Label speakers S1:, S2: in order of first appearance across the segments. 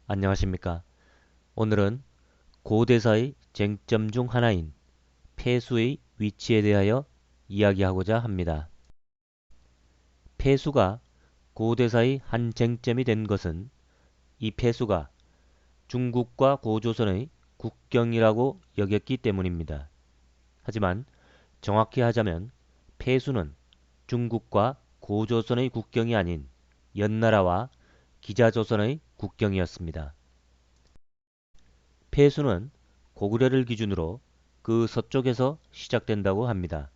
S1: 안녕하십니까. 오늘은 고대사의 쟁점 중 하나인 폐수의 위치에 대하여 이야기하고자 합니다. 폐수가 고대사의 한 쟁점이 된 것은 이 폐수가 중국과 고조선의 국경이라고 여겼기 때문입니다. 하지만 정확히 하자면 폐수는 중국과 고조선의 국경이 아닌 연나라와 기자조선의 국경이었습니다. 폐수는 고구려를 기준으로 그 서쪽에서 시작된다고 합니다.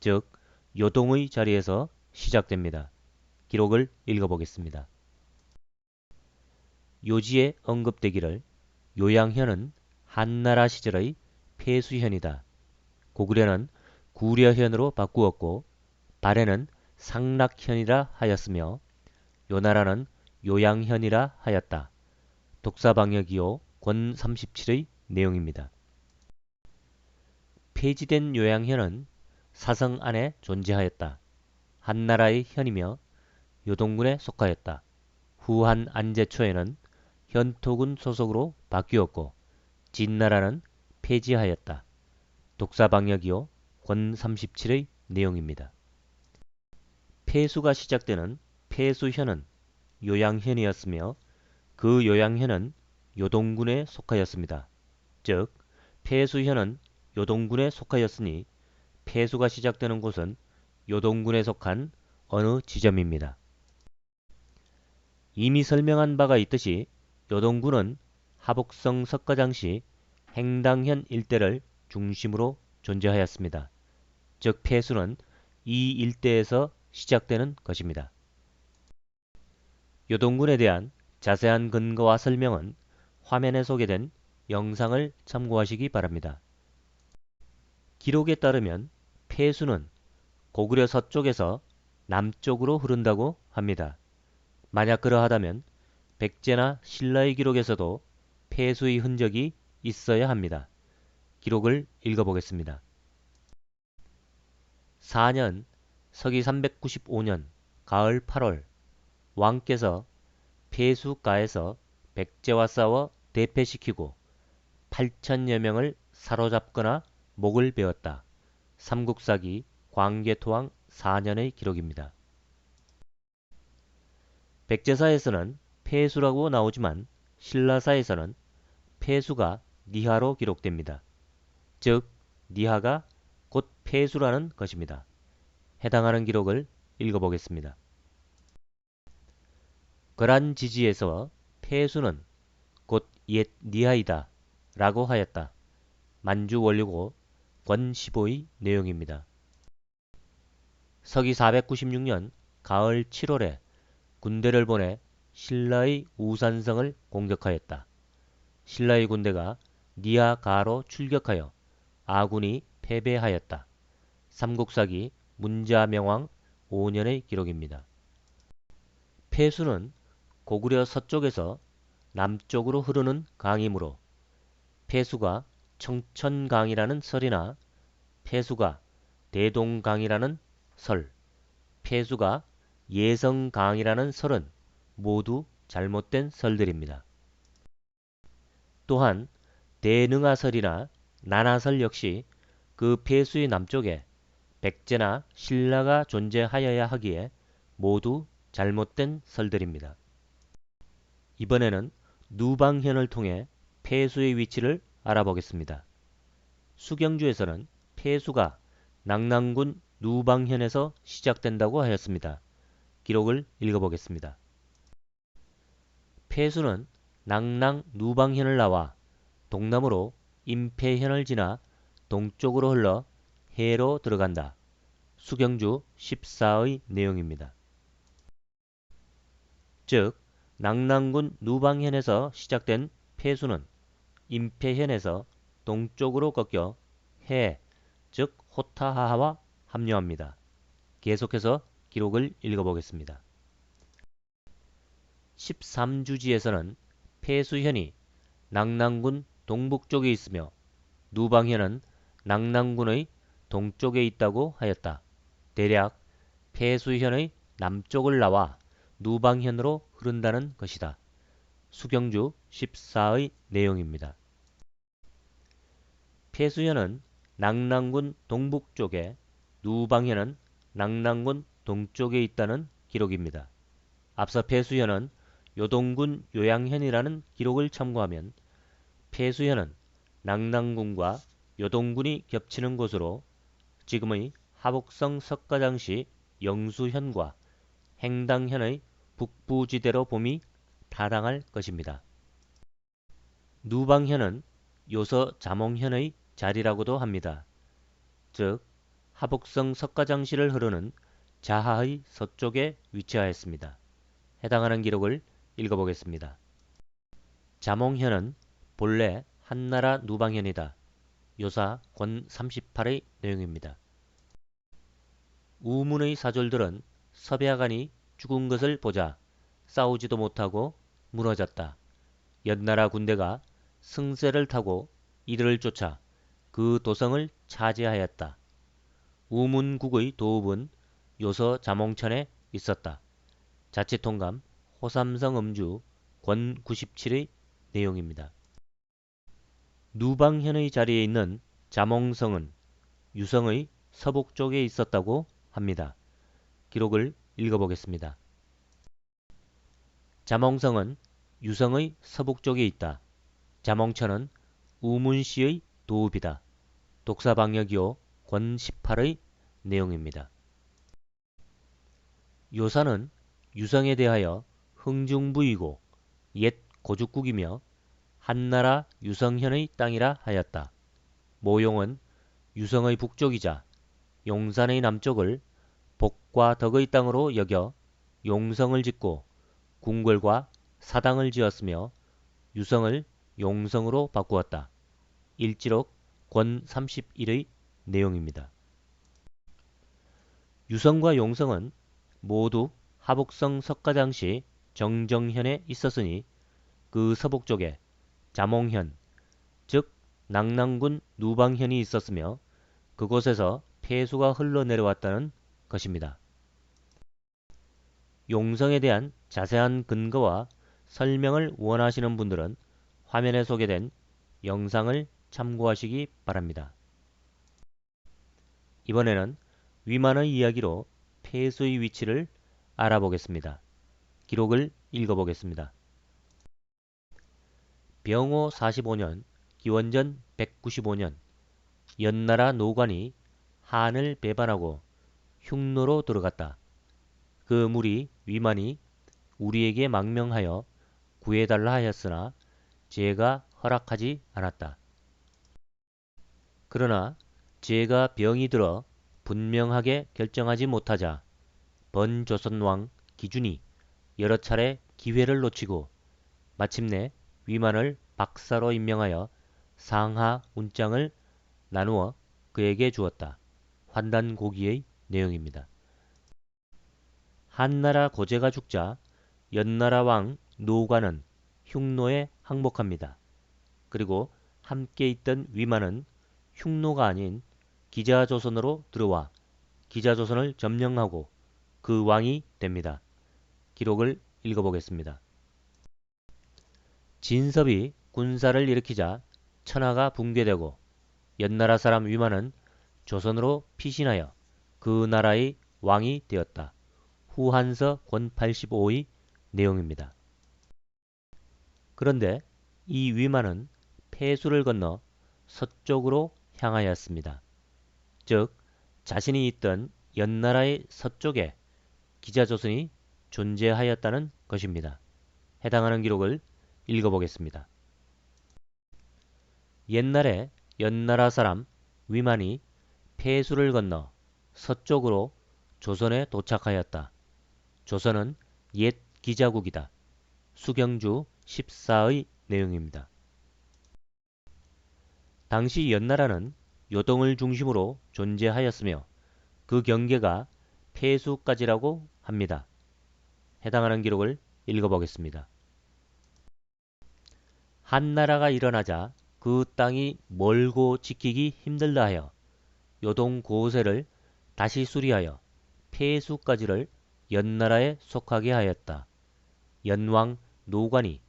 S1: 즉, 요동의 자리에서 시작됩니다. 기록을 읽어보겠습니다. 요지에 언급되기를 요양현은 한나라 시절의 폐수현이다. 고구려는 구려현으로 바꾸었고 발해는 상락현이라 하였으며 요나라는 요양현이라 하였다. 독사방역이요 권 37의 내용입니다. 폐지된 요양현은 사성 안에 존재하였다. 한나라의 현이며 요동군에 속하였다. 후한 안제 초에는 현토군 소속으로 바뀌었고 진나라는 폐지하였다. 독사방역이요 권 37의 내용입니다. 폐수가 시작되는 폐수현은 요양현이었으며 그 요양현은 요동군에 속하였습니다. 즉, 폐수현은 요동군에 속하였으니 폐수가 시작되는 곳은 요동군에 속한 어느 지점입니다. 이미 설명한 바가 있듯이 요동군은 하복성 석가장시 행당현 일대를 중심으로 존재하였습니다. 즉 폐수는 이 일대에서 시작되는 것입니다. 요동군에 대한 자세한 근거와 설명은 화면에 소개된 영상을 참고하시기 바랍니다. 기록에 따르면 폐수는 고구려 서쪽에서 남쪽으로 흐른다고 합니다. 만약 그러하다면 백제나 신라의 기록에서도 폐수의 흔적이 있어야 합니다. 기록을 읽어보겠습니다. 4년 서기 395년 가을 8월 왕께서 폐수가에서 백제와 싸워 대패시키고 8천여 명을 사로잡거나 목을 베었다. 삼국사기 광개토왕 4년의 기록입니다. 백제사에서는 폐수라고 나오지만 신라사에서는 폐수가 니하로 기록됩니다. 즉, 니하가 곧 폐수라는 것입니다. 해당하는 기록을 읽어보겠습니다. 거란 지지에서 폐수는 곧 옛 니하이다 라고 하였다. 만주 원료고 권 15의 내용입니다. 서기 496년 가을 7월에 군대를 보내 신라의 우산성을 공격하였다. 신라의 군대가 니하가로 출격하여 아군이 패배하였다. 삼국사기 문자명왕 5년의 기록입니다. 폐수는 고구려 서쪽에서 남쪽으로 흐르는 강이므로 폐수가 청천강이라는 설이나 폐수가 대동강이라는 설, 폐수가 예성강이라는 설은 모두 잘못된 설들입니다. 또한 대능하설이나 난하설 역시 그 폐수의 남쪽에 백제나 신라가 존재하여야 하기에 모두 잘못된 설들입니다. 이번에는 누방현을 통해 폐수의 위치를 알아보겠습니다. 수경주에서는 폐수가 낙랑군 누방현에서 시작된다고 하였습니다. 기록을 읽어보겠습니다. 폐수는 낙랑 누방현을 나와 동남으로 임폐현을 지나 동쪽으로 흘러 해로 들어간다. 수경주 14의 내용입니다. 즉, 낙랑군 누방현에서 시작된 폐수는 임폐현에서 동쪽으로 꺾여 해, 즉 호타하하와 합류합니다. 계속해서 기록을 읽어보겠습니다. 13주지에서는 폐수현이 낙랑군 동북쪽에 있으며 누방현은 낙랑군의 동쪽에 있다고 하였다. 대략 폐수현의 남쪽을 나와 누방현으로 흐른다는 것이다. 수경주 14의 내용입니다. 폐수현은 낙랑군 동북쪽에, 누방현은 낙랑군 동쪽에 있다는 기록입니다. 앞서 폐수현은 요동군 요양현이라는 기록을 참고하면 폐수현은 낙랑군과 요동군이 겹치는 곳으로 지금의 하복성 석가장시 영수현과 행당현의 북부지대로 봄이 타당할 것입니다. 누방현은 요서 자몽현의 자리라고도 합니다. 즉 하복성 석가장시를 흐르는 자하의 서쪽에 위치하였습니다. 해당하는 기록을 읽어보겠습니다. 자몽현은 본래 한나라 누방현이다. 요사 권 38의 내용입니다. 우문의 사졸들은 섭야간이 죽은 것을 보자 싸우지도 못하고 무너졌다. 연나라 군대가 승세를 타고 이들을 쫓아 그 도성을 차지하였다. 우문국의 도읍은 요서 자몽천에 있었다. 자치통감 호삼성 음주 권 97의 내용입니다. 누방현의 자리에 있는 자몽성은 유성의 서북쪽에 있었다고 합니다. 기록을 읽어보겠습니다. 자몽성은 유성의 서북쪽에 있다. 자몽천은 우문시의 도읍이다. 독사방역이요 권 18의 내용입니다. 요사는 유성에 대하여 흥중부이고 옛 고죽국이며 한나라 유성현의 땅이라 하였다. 모용은 유성의 북쪽이자 용산의 남쪽을 복과 덕의 땅으로 여겨 용성을 짓고 궁궐과 사당을 지었으며 유성을 용성으로 바꾸었다. 일지록 권 31의 내용입니다. 유성과 용성은 모두 하복성 석가장시 정정현에 있었으니 그 서북쪽에 자몽현, 즉 낙랑군 누방현이 있었으며 그곳에서 폐수가 흘러내려왔다는 것입니다. 용성에 대한 자세한 근거와 설명을 원하시는 분들은 화면에 소개된 영상을 참고하시기 바랍니다. 이번에는 위만의 이야기로 폐수의 위치를 알아보겠습니다. 기록을 읽어보겠습니다. 병호 45년, 기원전 195년, 연나라 노관이 한을 배반하고 흉노로 들어갔다. 그 무리 위만이 우리에게 망명하여 구해달라 하였으나 제가 허락하지 않았다. 그러나 제가 병이 들어 분명하게 결정하지 못하자 번조선왕 기준이 여러 차례 기회를 놓치고 마침내 위만을 박사로 임명하여 상하 운장을 나누어 그에게 주었다. 환단고기의 내용입니다. 한나라 고제가 죽자 연나라 왕 노관은 흉노에 항복합니다. 그리고 함께 있던 위만은 흉노가 아닌 기자조선으로 들어와 기자조선을 점령하고 그 왕이 됩니다. 기록을 읽어보겠습니다. 진섭이 군사를 일으키자 천하가 붕괴되고 연나라 사람 위만은 조선으로 피신하여 그 나라의 왕이 되었다. 후한서 권 85의 내용입니다. 그런데 이 위만은 폐수를 건너 서쪽으로 향하였습니다. 즉 자신이 있던 연나라의 서쪽에 기자조선이 존재하였다는 것입니다. 해당하는 기록을 읽어보겠습니다. 옛날에 연나라 사람 위만이 폐수를 건너 서쪽으로 조선에 도착하였다. 조선은 옛 기자국이다. 수경주 14의 내용입니다. 당시 연나라는 요동을 중심으로 존재하였으며 그 경계가 폐수까지라고 합니다. 해당하는 기록을 읽어보겠습니다. 한나라가 일어나자 그 땅이 멀고 지키기 힘들다 하여 요동 고세를 다시 수리하여 폐수까지를 연나라에 속하게 하였다. 연왕 노관이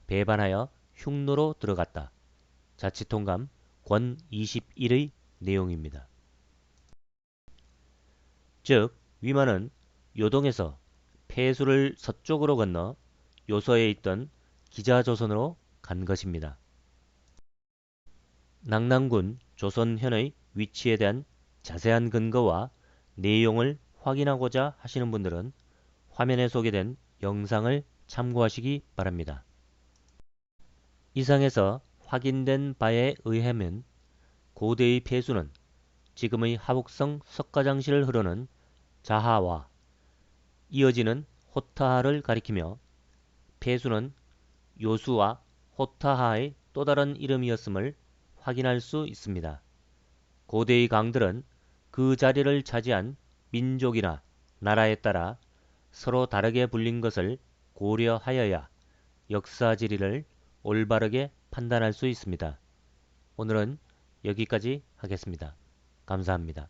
S1: 배반하여 흉노로 들어갔다. 자치통감 권 21의 내용입니다. 즉 위만은 요동에서 폐수를 서쪽으로 건너 요서에 있던 기자조선으로 간 것입니다. 낙랑군 조선현의 위치에 대한 자세한 근거와 내용을 확인하고자 하시는 분들은 화면에 소개된 영상을 참고하시기 바랍니다. 이상에서 확인된 바에 의하면 고대의 폐수는 지금의 하북성 석가장시를 흐르는 자하와 이어지는 호타하를 가리키며 폐수는 요수와 호타하의 또 다른 이름이었음을 확인할 수 있습니다. 고대의 강들은 그 자리를 차지한 민족이나 나라에 따라 서로 다르게 불린 것을 고려하여야 역사 지리를 올바르게 판단할 수 있습니다. 오늘은 여기까지 하겠습니다. 감사합니다.